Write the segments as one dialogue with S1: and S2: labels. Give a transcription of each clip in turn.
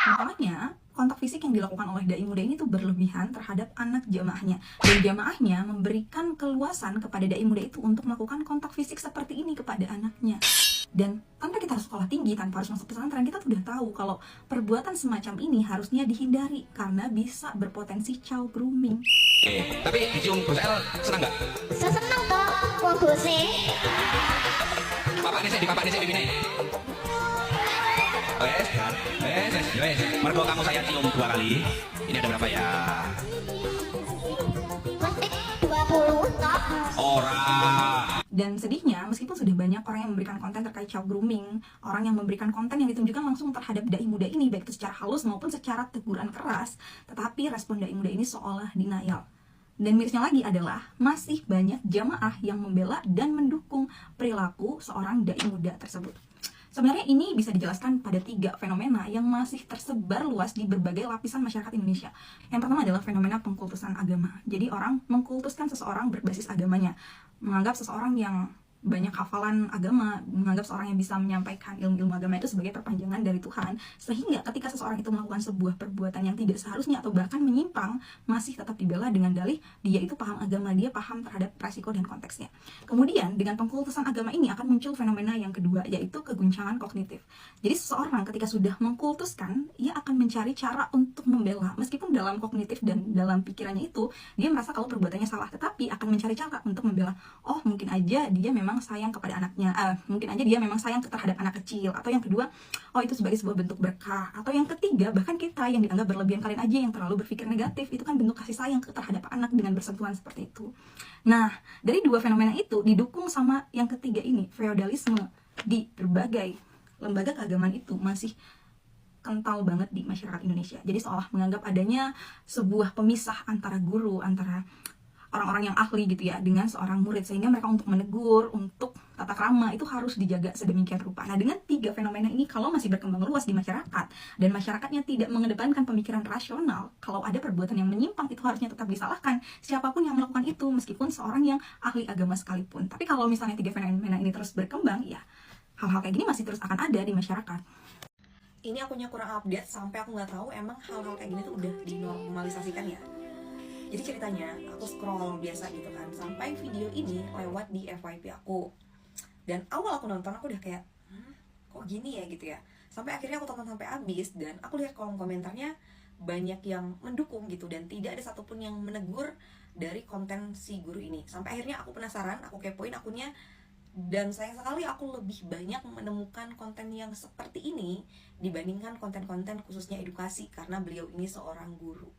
S1: Masalahnya, kontak fisik yang dilakukan oleh dai muda ini tuh berlebihan terhadap anak jamaahnya. Dan jamaahnya memberikan keluasan kepada dai muda itu untuk melakukan kontak fisik seperti ini kepada anaknya. Dan tanpa kita harus sekolah tinggi, tanpa harus masuk pesantren, kita sudah tahu kalau perbuatan semacam ini harusnya dihindari karena bisa berpotensi child grooming.
S2: Tapi dicium Bos El senang nggak?
S3: Seneng kok, wong gose.
S2: Papaknya sih, di papaknya sih, bibine. Wes, wes. Mergo kamu saya cium 2 kali. Ini ada berapa ya?
S3: Metik 20 tok.
S2: Orang.
S1: Dan sedihnya, meskipun sudah banyak orang yang memberikan konten terkait child grooming, orang yang memberikan konten yang ditunjukkan langsung terhadap dai muda ini, baik itu secara halus maupun secara teguran keras, tetapi respon dai muda ini seolah denial. Dan mirisnya lagi adalah masih banyak jamaah yang membela dan mendukung perilaku seorang dai muda tersebut. Sebenarnya ini bisa dijelaskan pada 3 fenomena yang masih tersebar luas di berbagai lapisan masyarakat Indonesia. Yang pertama adalah fenomena pengkultusan agama. Jadi orang mengkultuskan seseorang berbasis agamanya, menganggap seseorang yang banyak hafalan agama, menganggap seorang yang bisa menyampaikan ilmu-ilmu agama itu sebagai perpanjangan dari Tuhan, sehingga ketika seseorang itu melakukan sebuah perbuatan yang tidak seharusnya atau bahkan menyimpang, masih tetap dibela dengan dalih dia itu paham agama, dia paham terhadap resiko dan konteksnya. Kemudian dengan pengkultusan agama ini akan muncul fenomena yang kedua, yaitu keguncangan kognitif. Jadi seseorang ketika sudah mengkultuskan, ia akan mencari cara untuk membela, meskipun dalam kognitif dan dalam pikirannya itu dia merasa kalau perbuatannya salah, tetapi akan mencari cara untuk membela. Oh, mungkin aja dia memang sayang kepada anaknya, mungkin aja dia memang sayang terhadap anak kecil, atau yang kedua, oh itu sebagai sebuah bentuk berkah, atau yang ketiga, bahkan kita yang dianggap berlebihan, kalian aja yang terlalu berpikir negatif, itu kan bentuk kasih sayang terhadap anak dengan bersentuhan seperti itu. Nah, dari 2 fenomena itu didukung sama yang ketiga ini, feodalisme di berbagai lembaga keagamaan itu masih kental banget di masyarakat Indonesia. Jadi seolah menganggap adanya sebuah pemisah antara guru, antara orang-orang yang ahli gitu ya dengan seorang murid, sehingga mereka untuk menegur, untuk tata krama itu harus dijaga sedemikian rupa. Nah, dengan 3 fenomena ini kalau masih berkembang luas di masyarakat dan masyarakatnya tidak mengedepankan pemikiran rasional, kalau ada perbuatan yang menyimpang itu harusnya tetap disalahkan siapapun yang melakukan itu, meskipun seorang yang ahli agama sekalipun. Tapi kalau misalnya 3 fenomena ini terus berkembang, ya hal-hal kayak gini masih terus akan ada di masyarakat. Ini akunya kurang update sampai aku nggak tahu emang hal-hal kayak gini tuh udah dinormalisasikan ya. Jadi ceritanya, aku scroll biasa gitu kan, sampai video ini lewat di FYP aku. Dan awal aku nonton, aku udah kayak, kok gini ya gitu ya. Sampai akhirnya aku tonton sampai habis, dan aku lihat kolom komentarnya banyak yang mendukung gitu. Dan tidak ada satupun yang menegur dari konten si guru ini. Sampai akhirnya aku penasaran, aku kepoin akunnya. Dan sayang sekali aku lebih banyak menemukan konten yang seperti ini dibandingkan konten-konten khususnya edukasi, karena beliau ini seorang guru.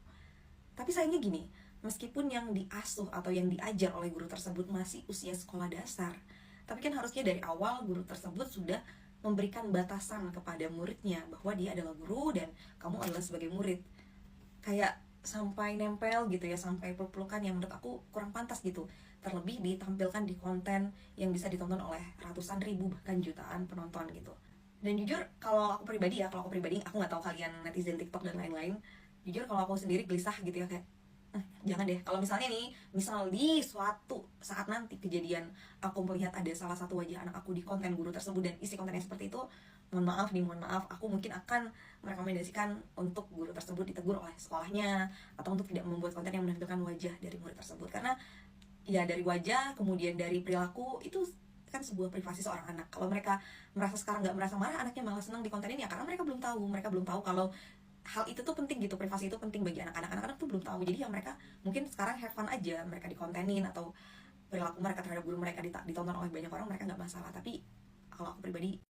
S1: Tapi sayangnya gini, meskipun yang diasuh atau yang diajar oleh guru tersebut masih usia sekolah dasar, tapi kan harusnya dari awal guru tersebut sudah memberikan batasan kepada muridnya bahwa dia adalah guru dan kamu adalah sebagai murid. Kayak sampai nempel gitu ya, sampai peluk-pelukan yang menurut aku kurang pantas gitu. Terlebih ditampilkan di konten yang bisa ditonton oleh ratusan ribu bahkan jutaan penonton gitu. Dan jujur kalau aku pribadi, aku nggak tahu kalian netizen TikTok dan lain-lain, jujur kalau aku sendiri gelisah gitu ya, kayak jangan deh, kalau misalnya nih, misal di suatu saat nanti kejadian aku melihat ada salah satu wajah anak aku di konten guru tersebut dan isi kontennya seperti itu, mohon maaf, aku mungkin akan merekomendasikan untuk guru tersebut ditegur oleh sekolahnya, atau untuk tidak membuat konten yang menampilkan wajah dari murid tersebut. Karena ya dari wajah, kemudian dari perilaku, itu kan sebuah privasi seorang anak. Kalau mereka merasa sekarang nggak merasa marah, anaknya malah senang di konten ini ya karena mereka belum tahu kalau hal itu tuh penting gitu, privasi itu penting bagi anak-anak tuh belum tahu. Jadi ya mereka mungkin sekarang have fun aja, mereka dikontenin atau perilaku mereka terhadap guru mereka ditonton oleh banyak orang, mereka nggak masalah. Tapi kalau aku pribadi